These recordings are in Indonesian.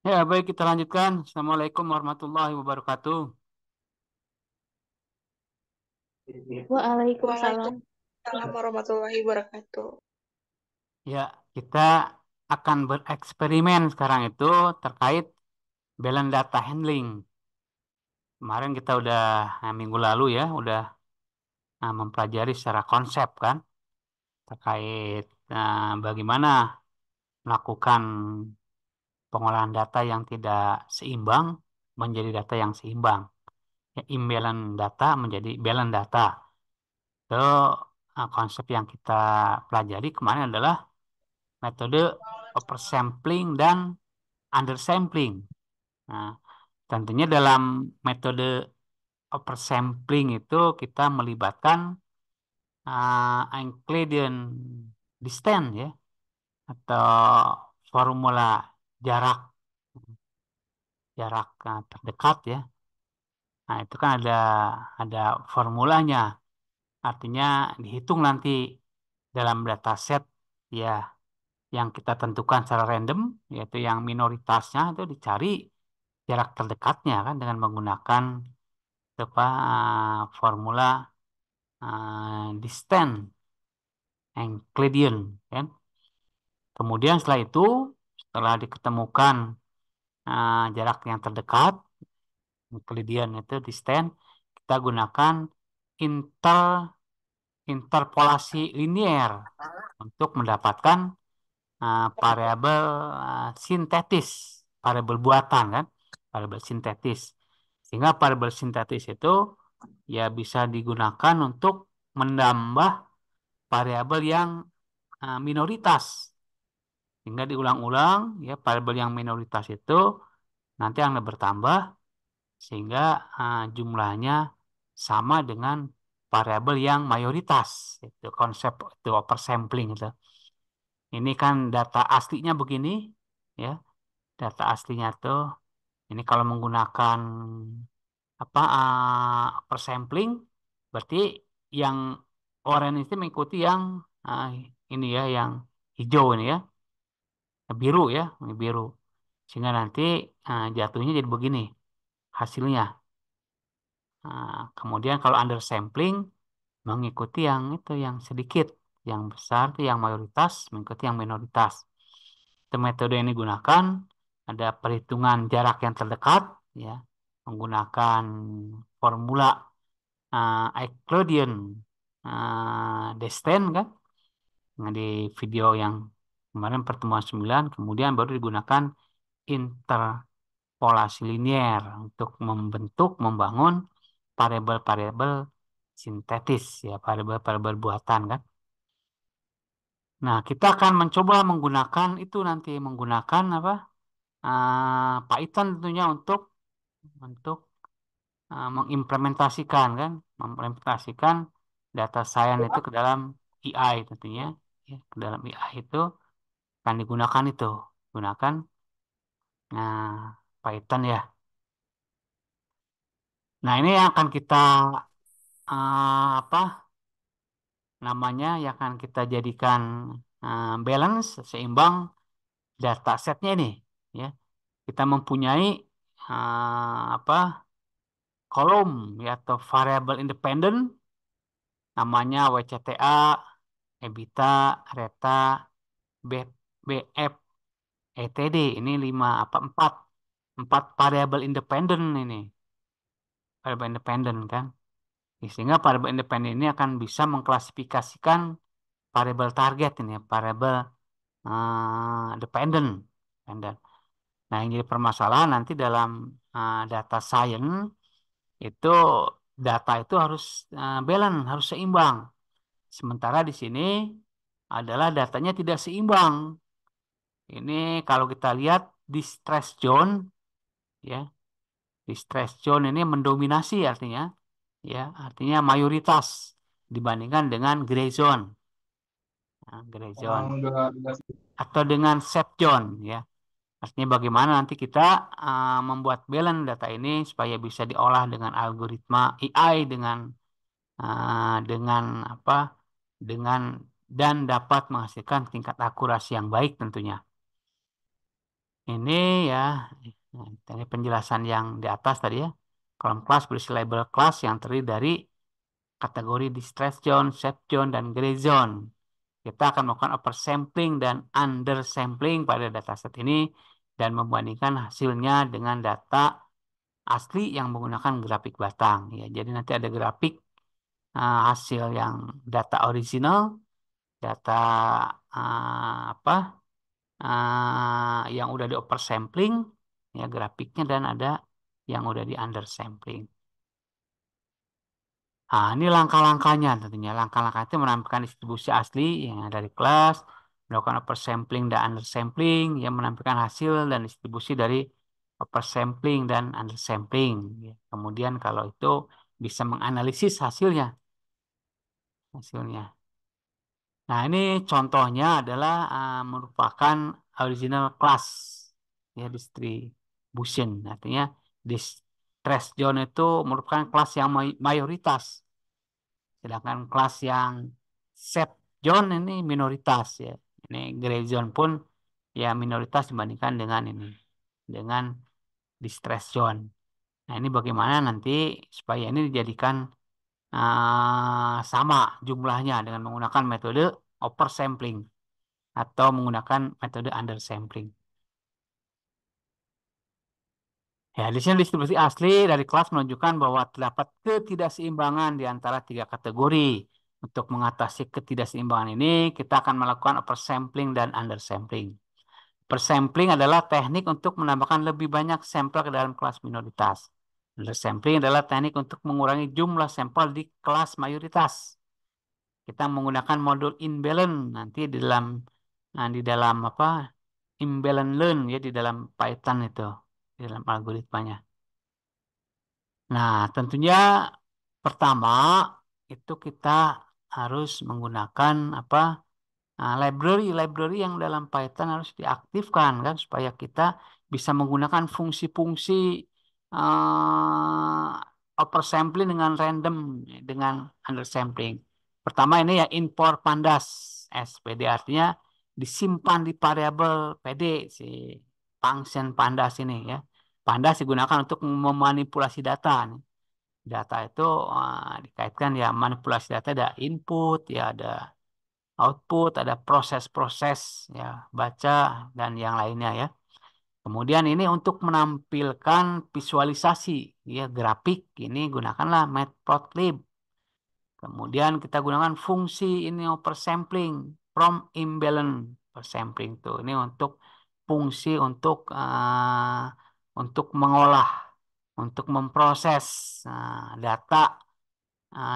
Ya, baik kita lanjutkan. Assalamualaikum warahmatullahi wabarakatuh. Waalaikumsalam. Waalaikumsalam warahmatullahi wabarakatuh. Ya, kita akan bereksperimen sekarang itu terkait balance data handling. Kemarin kita udah minggu lalu ya, udah mempelajari secara konsep kan terkait bagaimana melakukan pengolahan data yang tidak seimbang menjadi data yang seimbang. Ya, imbalance data menjadi balance data. Itu konsep yang kita pelajari kemarin adalah metode oversampling dan undersampling. Nah, tentunya dalam metode oversampling itu kita melibatkan Euclidean distance ya atau formula jarak jarak terdekat ya. Nah, itu kan ada formulanya. Artinya dihitung nanti dalam dataset ya yang kita tentukan secara random, yaitu yang minoritasnya itu dicari jarak terdekatnya kan dengan menggunakan apa formula distance Euclidean kan. Kemudian setelah itu setelah diketemukan jarak yang terdekat Euclidean itu distance, kita gunakan inter interpolasi linier untuk mendapatkan variabel sintetis, variabel buatan kan, variabel sintetis. Sehingga variabel sintetis itu ya bisa digunakan untuk menambah variabel yang minoritas. Sehingga diulang-ulang ya variabel yang minoritas itu nanti akan bertambah sehingga jumlahnya sama dengan variabel yang mayoritas. Itu konsep itu oversampling itu. Ini kan data aslinya begini ya. Data aslinya tuh ini kalau menggunakan apa oversampling berarti yang oranye itu mengikuti yang ah, ini ya yang hijau ini ya, biru ya, ini biru. Sehingga nanti jatuhnya jadi begini hasilnya. Kemudian kalau undersampling mengikuti yang itu yang sedikit, yang besar itu yang mayoritas mengikuti yang minoritas. Itu metode yang digunakan ada perhitungan jarak yang terdekat ya menggunakan formula Euclidean distance kan. Nah, di video yang kemarin pertemuan 9 kemudian baru digunakan interpolasi linier untuk membangun variabel-variabel sintetis ya variabel-variabel buatan kan. Nah, kita akan mencoba menggunakan itu nanti menggunakan apa? Python tentunya untuk mengimplementasikan kan, mengimplementasikan data science itu ke dalam AI tentunya, ya, ke dalam AI itu akan digunakan itu, gunakan Python ya. Nah, ini yang akan kita apa namanya yang akan kita jadikan balance seimbang data setnya ini, ya. Kita mempunyai apa kolom ya atau variable independen namanya WCTA, EBITDA, RETA, B, BF, ETD. Ini lima apa empat variabel independen ini. Variabel independen kan. Sehingga variabel independen ini akan bisa mengklasifikasikan variabel target ini, variabel dependent. Dependent. Nah, yang jadi permasalahan nanti dalam data science itu data itu harus balance, harus seimbang. Sementara di sini adalah datanya tidak seimbang. Ini kalau kita lihat di stress zone, ya, di stress zone ini mendominasi artinya mayoritas dibandingkan dengan gray zone, gray zone atau dengan safe zone, ya. Artinya bagaimana nanti kita membuat balance data ini supaya bisa diolah dengan algoritma AI dengan apa dengan dan dapat menghasilkan tingkat akurasi yang baik tentunya. Ini ya, nah, dari penjelasan yang di atas tadi ya. Kolom kelas berisi label kelas yang terdiri dari kategori distress zone, safe zone, dan gray zone. Kita akan melakukan oversampling dan undersampling pada dataset ini dan membandingkan hasilnya dengan data asli yang menggunakan grafik batang. Ya, jadi nanti ada grafik hasil yang data original, data apa yang udah di oversampling, ya grafiknya dan ada yang udah di undersampling. Nah, ini langkah-langkahnya tentunya. Langkah-langkah itu menampilkan distribusi asli yang dari kelas, melakukan oversampling dan undersampling, yang menampilkan hasil dan distribusi dari oversampling dan undersampling. Ya. Kemudian kalau itu bisa menganalisis hasilnya. Nah, ini contohnya adalah merupakan original class ya distribution. Artinya distress zone itu merupakan kelas yang mayoritas. Sedangkan kelas yang safe zone ini minoritas ya. Ini gray zone pun ya minoritas dibandingkan dengan ini dengan distress zone. Nah, ini bagaimana nanti supaya ini dijadikan sama jumlahnya dengan menggunakan metode oversampling atau menggunakan metode undersampling. Ya, di sini distribusi asli dari kelas menunjukkan bahwa terdapat ketidakseimbangan di antara tiga kategori. Untuk mengatasi ketidakseimbangan ini, kita akan melakukan oversampling dan undersampling. Oversampling adalah teknik untuk menambahkan lebih banyak sampel ke dalam kelas minoritas. Undersampling adalah teknik untuk mengurangi jumlah sampel di kelas mayoritas. Kita menggunakan modul imbalance nanti di dalam apa imbalance learn ya di dalam Python itu di dalam algoritmanya. Nah, tentunya pertama itu kita harus menggunakan library yang dalam Python harus diaktifkan kan supaya kita bisa menggunakan fungsi-fungsi oversampling dengan random dengan undersampling. Pertama ini ya import pandas SPD artinya disimpan di variabel PD si function pandas ini ya. Pandas digunakan untuk memanipulasi data. Data itu dikaitkan ya manipulasi data ada input ya ada output, ada proses-proses ya baca dan yang lainnya ya. Kemudian ini untuk menampilkan visualisasi ya grafik ini gunakanlah matplotlib. Kemudian kita gunakan fungsi ini oversampling from imbalance oversampling tuh. Ini untuk fungsi untuk mengolah, untuk memproses data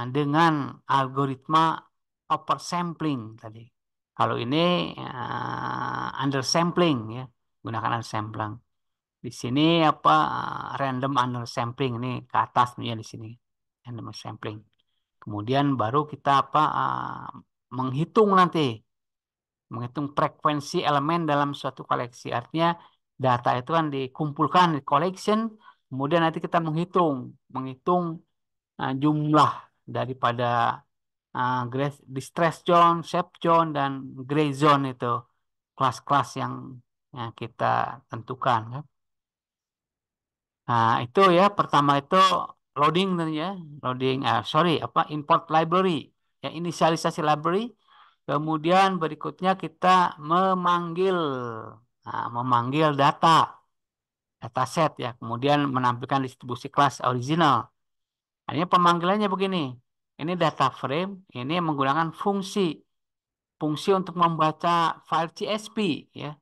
dengan algoritma oversampling tadi. Kalau ini undersampling ya, gunakan undersampling. Di sini random undersampling ini ke atas nih ya di sini random sampling. Kemudian baru kita menghitung nanti, menghitung frekuensi elemen dalam suatu koleksi. Artinya data itu kan dikumpulkan di collection, kemudian nanti kita menghitung jumlah daripada distress zone, safe zone, dan gray zone itu kelas-kelas yang kita tentukan. Ya. Nah, itu ya pertama itu loading tadi ya, loading sorry import library ya inisialisasi library. Kemudian berikutnya kita memanggil memanggil dataset ya, kemudian menampilkan distribusi kelas original. Hanya pemanggilannya begini. Ini data frame, ini menggunakan fungsi untuk membaca file CSV ya.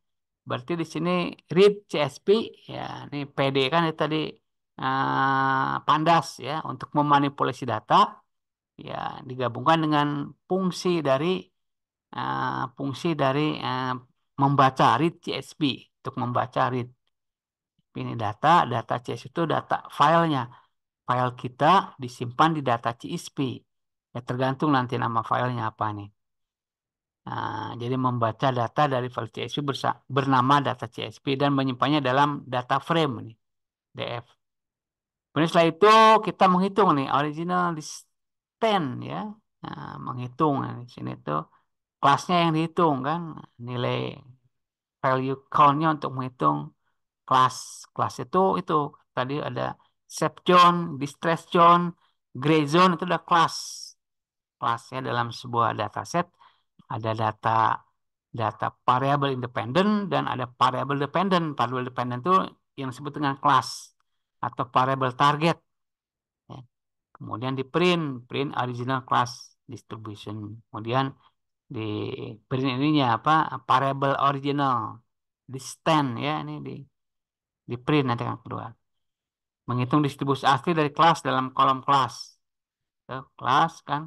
Berarti di sini read CSV ya, ini PD kan itu tadi pandas ya untuk memanipulasi data ya digabungkan dengan fungsi dari membaca read CSV untuk membaca read. Ini data CSV itu data filenya. File kita disimpan di data CSV. Ya tergantung nanti nama filenya apa nih. Nah, jadi membaca data dari file CSV bernama data CSV dan menyimpannya dalam data frame nih, DF. Kemudian setelah itu kita menghitung nih original distance ya. Nah, menghitung nah, di sini tuh kelasnya yang dihitung kan nilai value count-nya untuk menghitung kelas. Kelas itu tadi ada safe zone, distress zone, gray zone itu udah kelas. Kelasnya dalam sebuah dataset ada data data variabel independen dan ada variabel dependent. Variabel dependent itu yang disebut dengan kelas atau variabel target. Ya. Kemudian di print original class distribution. Kemudian di print ininya apa? Variable original. Di stand ya, ini di print nanti yang kedua. Menghitung distribusi asli dari kelas dalam kolom kelas. Tuh, kelas kan.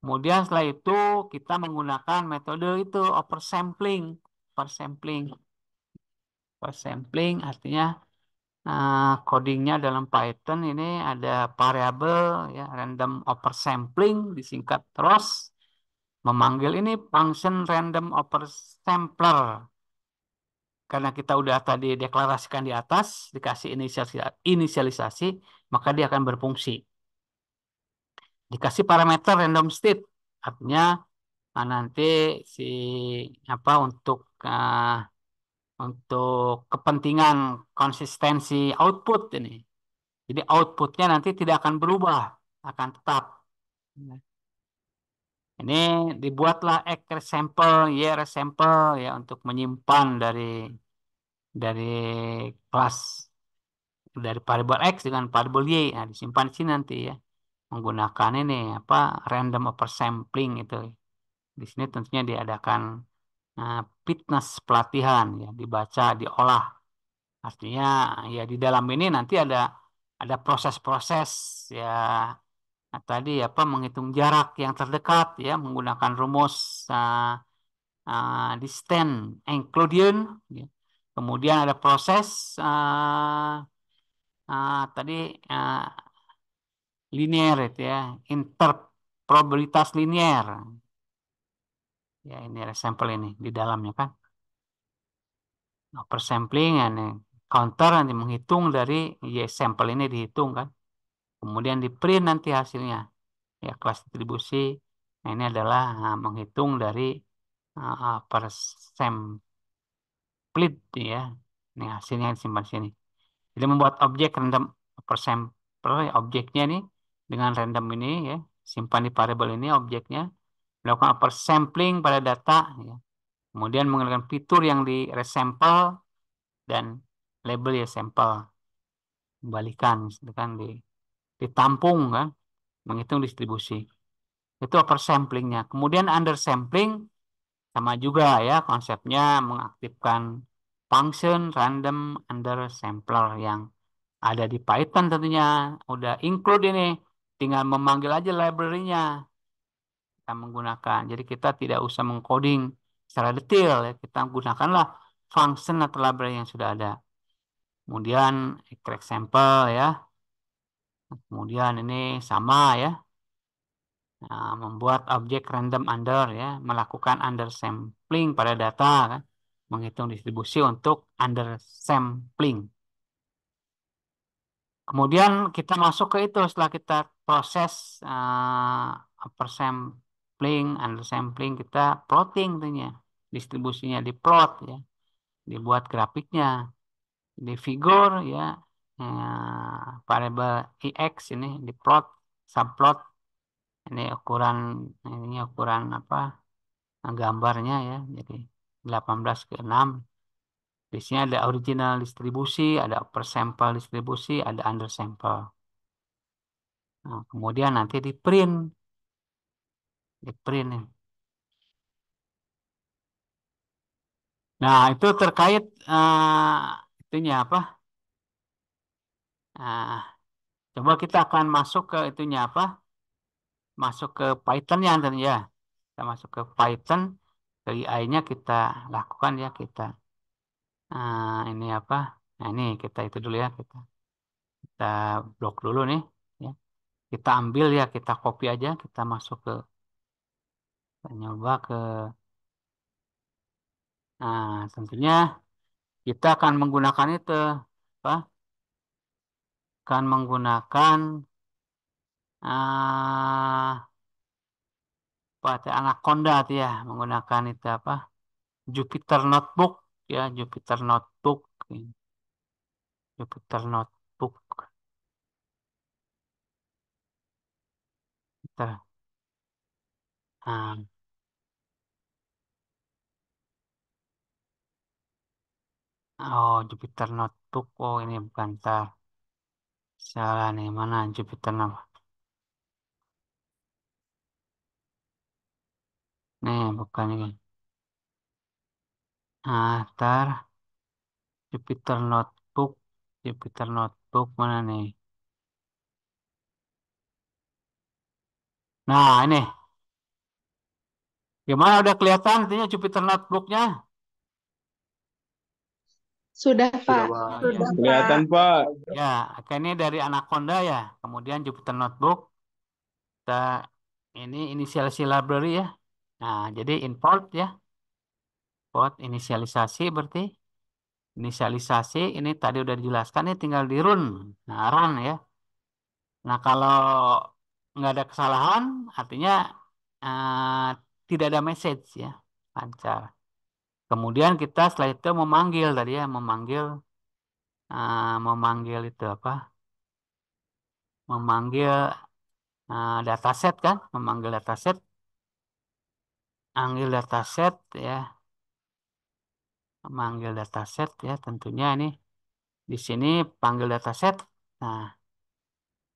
Kemudian setelah itu kita menggunakan metode itu oversampling. Oversampling. Oversampling artinya codingnya dalam Python ini ada variabel ya random oversampling disingkat ROS memanggil ini function random oversampler karena kita udah tadi deklarasikan di atas dikasih inisialisasi maka dia akan berfungsi dikasih parameter random state artinya nanti si apa untuk kepentingan konsistensi output ini. Jadi outputnya nanti tidak akan berubah, akan tetap. Ini dibuatlah X resample, Y resample ya untuk menyimpan dari kelas dari variabel X dengan variabel Y. Nah, disimpan di sini nanti ya. Menggunakan ini apa random oversampling itu. Di sini tentunya diadakan fitness pelatihan ya, dibaca, diolah. Artinya ya di dalam ini nanti ada proses-proses ya tadi apa menghitung jarak yang terdekat ya menggunakan rumus distance inclusion ya. Kemudian ada proses tadi uh, linear itu ya interprobabilitas linear ya ini ada sampel ini di dalamnya kan oversampling ya, nih. Counter nanti menghitung dari y sampel ini dihitung kan kemudian di print nanti hasilnya ya kelas distribusi nah, ini adalah menghitung dari per sampling ya ini hasilnya disimpan di sini jadi membuat objek random per sampel ya, objeknya nih dengan random ini ya simpan di variabel ini objeknya melakukan per sampling pada data ya. Kemudian menggunakan fitur yang di resample dan label ya sampel kembalikan misalkan ditampung kan menghitung distribusi itu oversamplingnya. Kemudian undersampling sama juga ya konsepnya mengaktifkan function random undersampler yang ada di Python tentunya udah include ini tinggal memanggil aja library-nya kita menggunakan. Jadi kita tidak usah mengcoding secara detail ya kita gunakanlah function atau library yang sudah ada. Kemudian extract sampel ya. Kemudian ini sama ya. Nah, membuat objek random under ya, melakukan undersampling pada data kan, menghitung distribusi untuk undersampling. Kemudian kita masuk ke itu setelah kita proses uppersampling, undersampling, kita plotting tentunya distribusinya diplot ya, dibuat grafiknya, di figur ya, variabel ix ini diplot, subplot ini ukuran apa gambarnya ya jadi 18 ke 6 di sini ada original distribusi ada oversample distribusi ada undersample nah, kemudian nanti di print nih. Nah itu terkait itunya apa nah, coba kita akan masuk ke itunya apa masuk ke Python ya tentunya kita masuk ke Python ke AI-nya kita lakukan ya kita ini apa nah ini kita itu dulu ya kita blok dulu nih ya. Kita ambil ya kita copy aja kita masuk ke kita nyoba ke nah tentunya kita akan menggunakan itu apa akan menggunakan apa Anaconda tuh ya menggunakan itu apa Jupyter Notebook ya, Jupyter Notebook, Jupyter Notebook. Bentar. Nah, oh, Jupyter Notebook. Oh, ini bukan tar. Salah nih, mana Jupyter Notebook? Nih, bukan ini. Nah, tar. Jupyter Notebook. Jupyter Notebook mana nih? Nah, ini. Gimana udah kelihatan intinya Jupyter Notebooknya? Sudah, Sudah, Pak. Pak. Ya. Sudah, Pak. Kelihatan, Pak. Ya, ini dari Anaconda ya. Kemudian Jupyter Notebook. Kita ini inisialisasi library ya. Nah, jadi import ya. Import inisialisasi berarti. Inisialisasi ini tadi udah dijelaskan ini tinggal di run. Nah, run ya. Nah, kalau nggak ada kesalahan, artinya eh, tidak ada message ya. Lancar. Kemudian kita setelah itu memanggil tadi ya, memanggil itu apa? Memanggil dataset kan, memanggil dataset, panggil dataset ya, memanggil dataset ya, tentunya ini di sini panggil dataset. Nah,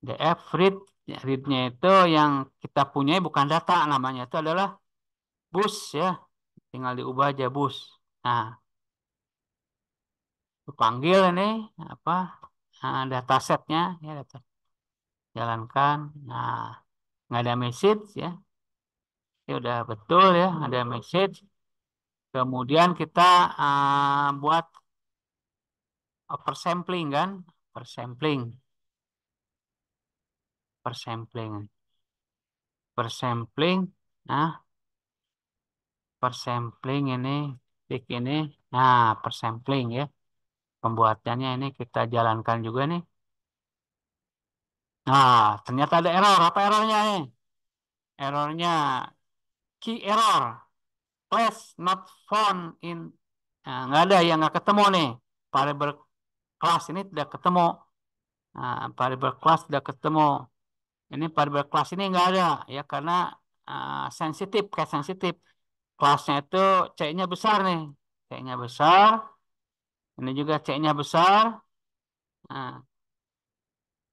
df read, ya, readnya itu yang kita punya bukan data, namanya itu adalah bus ya, tinggal diubah aja bus. Nah, panggil ini apa? Datasetnya ya, data jalankan. Nah, nggak ada message ya, ya udah betul ya, ada message. Kemudian kita buat oversampling kan, oversampling, oversampling, oversampling. Nah, oversampling ini, tik ini, nah, oversampling ya. Pembuatannya ini kita jalankan juga nih. Nah, ternyata ada error. Apa errornya nih? Errornya key error, class not found in. Nah, nggak ada yang nggak ketemu nih. Variable class ini tidak ketemu. Nah, variable class tidak ketemu. Ini variable kelas ini nggak ada ya karena sensitif, kayak sensitif. Kelasnya itu C-nya besar nih. C-nya besar. Ini juga C-nya besar. Nah,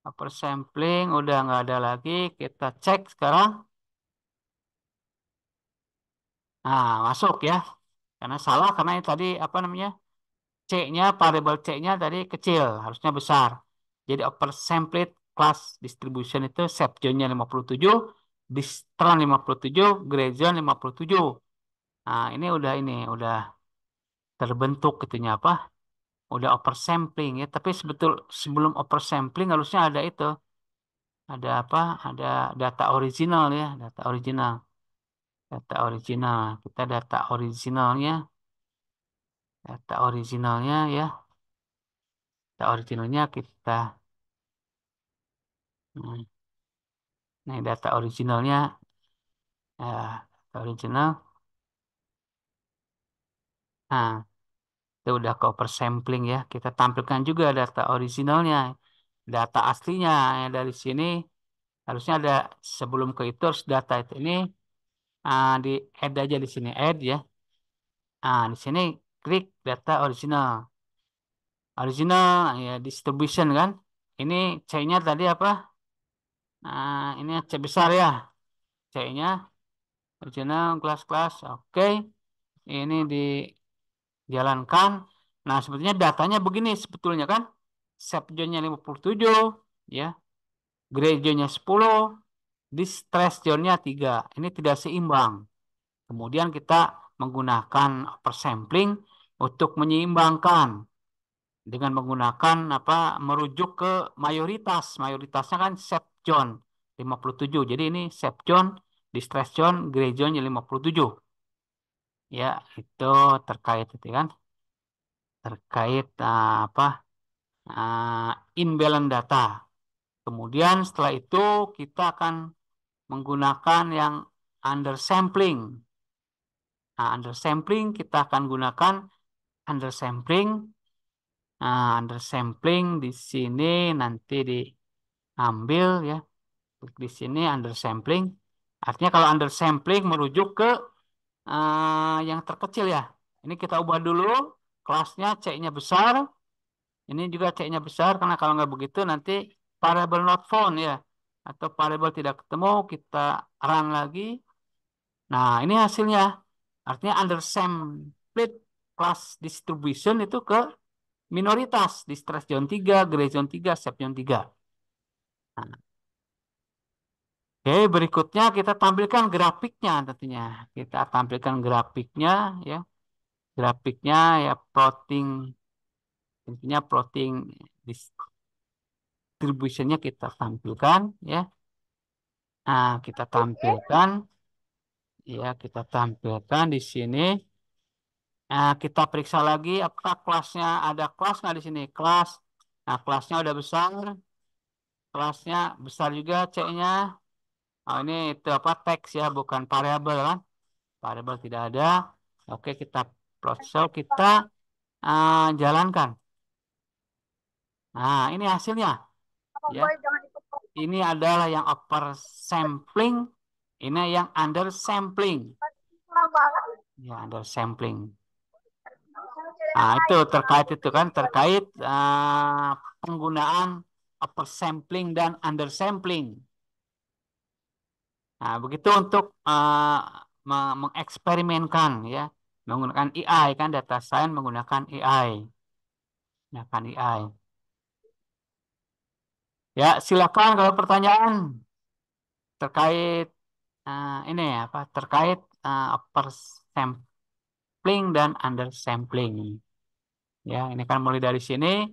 upper sampling udah nggak ada lagi. Kita cek sekarang. Nah, masuk ya. Karena salah karena ini tadi apa namanya? C-nya, variable C-nya tadi kecil, harusnya besar. Jadi upper sampled class distribution itu Sepjonnya 57, Distran 57, Grazon 57. Nah, ini udah terbentuk gitunya apa? Udah oversampling ya. Tapi sebelum oversampling harusnya ada itu, ada apa? Ada data original ya, data original, data original. Kita data originalnya ya, data originalnya kita. Hmm, Nih data originalnya, data original. Nah, itu udah ke oversampling ya. Kita tampilkan juga data originalnya, data aslinya ya dari sini. Harusnya ada sebelum ke itu harus data itu ini di add aja di sini add ya. Di sini klik data original. Original ya distribution kan. Ini C-nya tadi apa? Ini C besar ya. C-nya original kelas-kelas. Oke. Ini dijalankan. Nah, sebetulnya datanya begini sebetulnya kan. Subzone-nya 57 ya. Gray zone-nya 10, distress zone-nya 3. Ini tidak seimbang. Kemudian kita menggunakan oversampling untuk menyeimbangkan dengan menggunakan apa merujuk ke mayoritas. Mayoritasnya kan set zone 57. Jadi ini set zone, distress zone, gray zone 57. Ya, itu terkait itu kan. Terkait apa imbalance data. Kemudian setelah itu kita akan menggunakan yang undersampling. Nah, undersampling kita akan gunakan undersampling. Nah, undersampling di sini nanti diambil ya. Di sini undersampling. Artinya kalau undersampling merujuk ke yang terkecil ya. Ini kita ubah dulu kelasnya C-nya besar. Ini juga C-nya besar karena kalau nggak begitu nanti variable not found ya. Atau variable tidak ketemu kita run lagi. Nah, ini hasilnya. Artinya undersampled class distribution itu ke minoritas di stress zone 3, gray zone 3, safe zone 3. Nah, oke, berikutnya kita tampilkan grafiknya tentunya. Kita tampilkan grafiknya ya. Grafiknya ya plotting tentunya plotting distributionnya kita tampilkan ya. Nah, kita tampilkan di sini. Nah, kita periksa lagi apakah kelasnya ada kelas nggak di sini? Kelas. Nah, kelasnya udah besar. Kelasnya besar juga C-nya. Oh, ini itu apa teks ya, bukan variabel kan? Variabel tidak ada. Oke, kita plot cell, kita jalankan. Nah, ini hasilnya ya. Ini adalah yang upper sampling, ini yang under sampling. Ya, under sampling. Nah, itu terkait itu kan terkait penggunaan upper sampling dan under sampling. Nah, begitu untuk mengeksperimenkan ya, menggunakan AI kan data science menggunakan AI, menggunakan AI. Ya, silakan kalau pertanyaan terkait ini ya, apa terkait upper sampling dan under sampling. Ya, ini kan mulai dari sini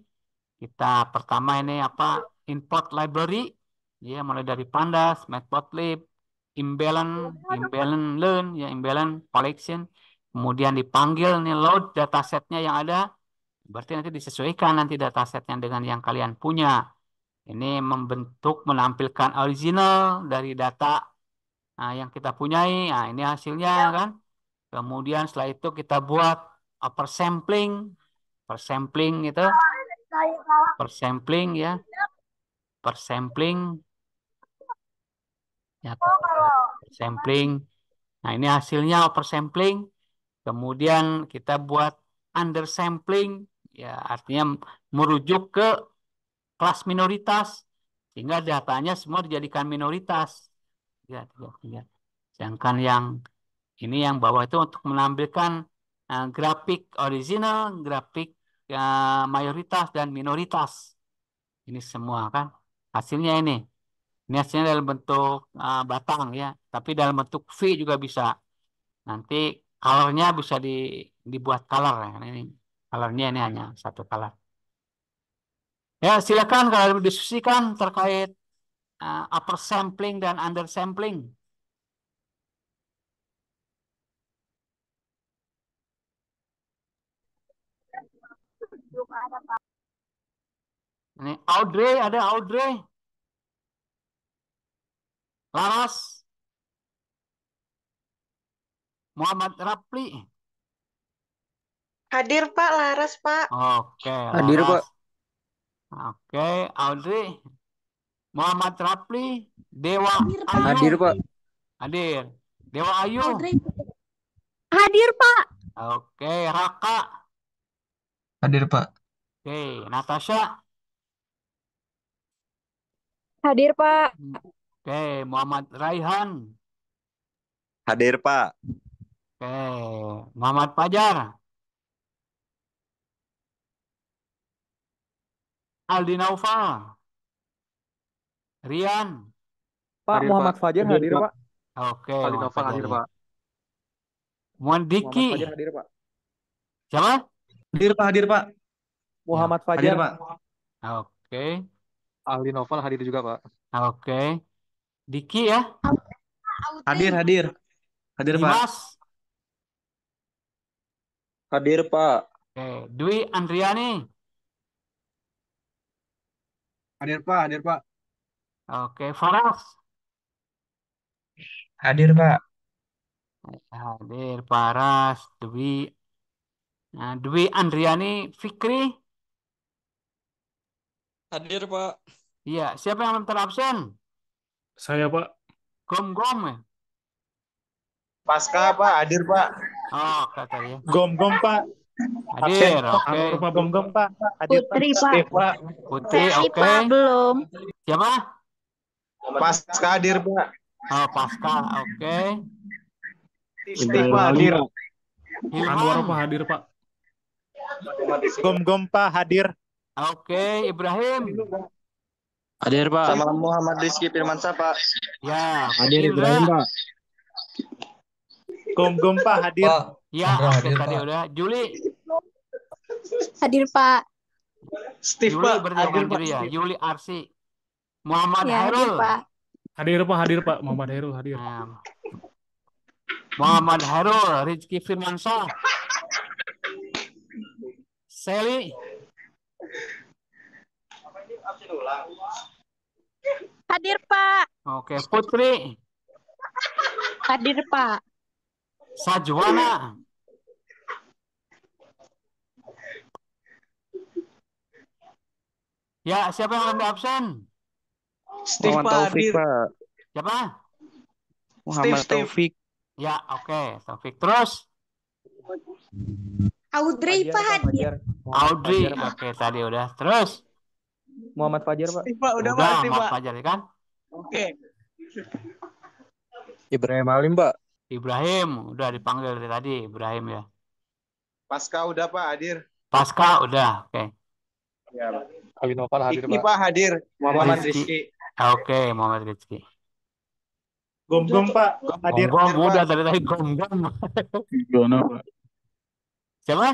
kita pertama ini apa import library ya mulai dari Pandas, Matplotlib, imbalance, imbalance learn ya imbalance collection. Kemudian dipanggil nih load datasetnya yang ada. Berarti nanti disesuaikan nanti datasetnya dengan yang kalian punya. Ini membentuk menampilkan original dari data yang kita punyai. Nah, ini hasilnya kan. Kemudian setelah itu kita buat upper sampling, per sampling itu, per sampling ya, per sampling ya, per sampling. Nah, ini hasilnya upper sampling. Kemudian kita buat under sampling, ya artinya merujuk ke kelas minoritas sehingga datanya semua dijadikan minoritas. Ya, ya, ya. Sedangkan yang ini yang bawah itu untuk menampilkan grafik original, grafik mayoritas dan minoritas. Ini semua kan hasilnya ini. Ini hasilnya dalam bentuk batang ya, tapi dalam bentuk V juga bisa. Nanti colornya bisa dibuat color ya. Ini colornya ini hanya satu color. Ya silakan kalau didiskusikan terkait upper sampling dan under sampling. Ini Audrey ada Audrey, Laras, Muhammad Rapli. Hadir Pak, Laras Pak. Oke, Hadir, Laras. Pak. Oke, Audrey, Muhammad Rapli, Dewa Hadir, Pak. Ayu. Hadir, Pak. Hadir. Dewa Ayu. Audrey. Hadir, Pak. Oke, Raka. Hadir, Pak. Oke, Natasha. Hadir, Pak. Oke, Muhammad Raihan. Hadir, Pak. Oke, Muhammad Fajar. Aldi Naufal. Rian. Pak, Hadir, Pak. Muhammad Fajar Hadir, hadir, Pak. Pak. Oke, Ali Muhammad Novel Fajar hadir, ya. Pak. Muhammad Muhammad Fajar Diki. hadir, Pak. Siapa? Hadir, Pak. Hadir, Pak. Ya, Muhammad Hadir, Fajar. Pak. oke. Ali Novel hadir juga, Pak. Oke. Diki ya. Hadir, hadir. Hadir, Pak. Dimas. Hadir, Pak. Oke, Dwi Andriani. Hadir, Pak. Hadir, Pak. Oke, Faras. Hadir, Pak. Hadir Faras, Dwi Nah, Dwi Andriani Fikri. Hadir, Pak. Iya, siapa yang belum terabsen? Saya, Pak. Gom-gom ya? Pasca, Pak. Hadir, Pak. Oh, kata ya. Gom-gom, Pak. Hadir, oke. Anwar, Pak. Gom-gom, Pak. Hadir, Pak. Putri, Pak. Steve, Pak. Putri, Sally, oke. Pak. Belum. Siapa? Pasca hadir, Pak. Oh, Pascal, oke. Steve, Pak. Hadir. Anwar, Ilham, Pak. Hadir, Pak. Gom-gom, Pak. Hadir. oke. Ibrahim, Hadir, Pak. Sama Muhammad Rizky Firmansyah, Pak. ya. Hadir, Indra, Ibrahim, Pak. Gom-gom, Pak. Hadir. ya. Oke, tadi udah. Juli, Hadir, Pak. Steve, Juli Pak. berarti Hadir, bukan Pak. Juli ya. Juli Arsi, Muhammad Ya, hadir, Hairul, Pak. Hadir, Pak. Hadir, Pak. Muhammad Hairul hadir. Nah, Muhammad Hairul, Rizky Firmansyah, Sally, Hadir, Pak. oke. Putri, Hadir, Pak. Sajwana, ya. Siapa yang belum absen? Steve, Pak. Hadir. Pak. Siapa? Muhammad Steve. Taufik. Ya, oke. Taufik. Terus Audrey, Pak. Hadir. Audrey, oke. Tadi udah. Terus Muhammad Fajar, Pak. Steve, Pak. Udah, Pak. udah, Steve, Mas Pak. Fajar kan? Oke. Ibrahim Alim, Pak. Ibrahim udah dipanggil dari tadi. Ibrahim ya. Pasca udah, Pak. Hadir. Pasca udah, oke. Ya, Pak. Ali Noval hadir, Iki, Pak. Pak. Hadir. Muhammad Rizky. Rizky. Oke, Muhammad Rizky. Gom-gom, Pak. Hadir. Gom-gom Pak. udah dari tadi gom-gom. Gimana, Pak? Siapa?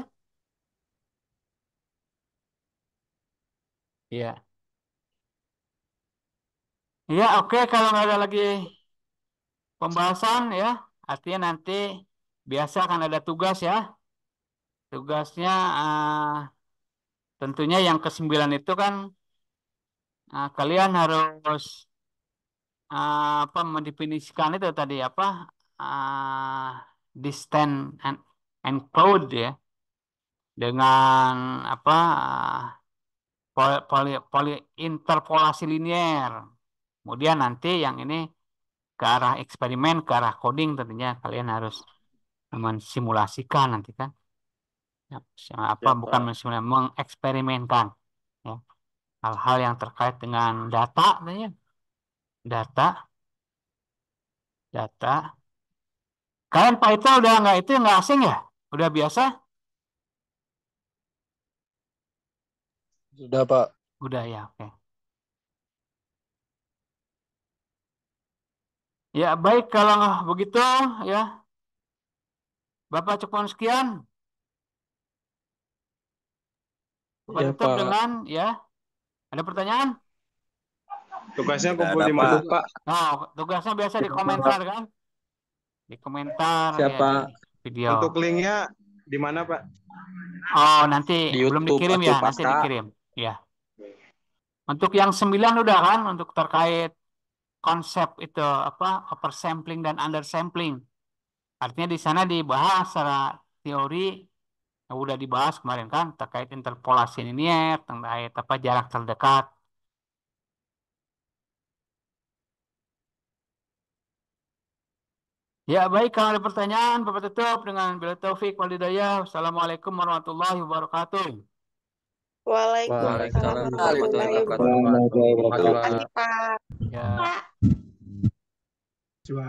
Iya. Iya, oke. Kalau nggak ada lagi pembahasan ya, artinya nanti biasa akan ada tugas ya. Tugasnya tentunya yang ke-9 itu kan kalian harus apa mendefinisikan itu tadi apa distance and encode ya dengan apa interpolasi linier. Kemudian nanti yang ini ke arah eksperimen, ke arah coding tentunya kalian harus mensimulasikan nanti kan. Ya, apa Ya, bukan Pak. mensimulasikan, mengeksperimenkan ya. Hal-hal yang terkait dengan data tentunya. Data. Kalian Python udah nggak asing ya? Udah biasa? Sudah, Pak. Udah ya, oke. Ya baik kalau begitu ya. Bapak cukup sekian. Bapak Ya, tutup Pak. dengan ya. Ada pertanyaan? Tugasnya Tidak kumpul ada, di mana, Pak. Pak? Oh, tugasnya biasa di komentar kan? Di komentar ya Siapa? di video. Untuk linknya di mana, Pak? Oh, nanti Di belum YouTube dikirim atau ya, nanti Pasca? dikirim. Ya. Untuk yang 9 udah kan untuk terkait konsep itu apa oversampling dan undersampling. Artinya di sana dibahas secara teori yang udah dibahas kemarin kan terkait interpolasi linier, terkait apa jarak terdekat. Ya baik kalau ada pertanyaan Bapak tutup dengan bila taufik wal hidayah. Wassalamualaikum warahmatullahi wabarakatuh. Waalaikumsalam warahmatullahi wabarakatuh. Waalaikumsalam warahmatullahi Terima wabarakatuh. kasih, Pak. Ya. Pak. Coba.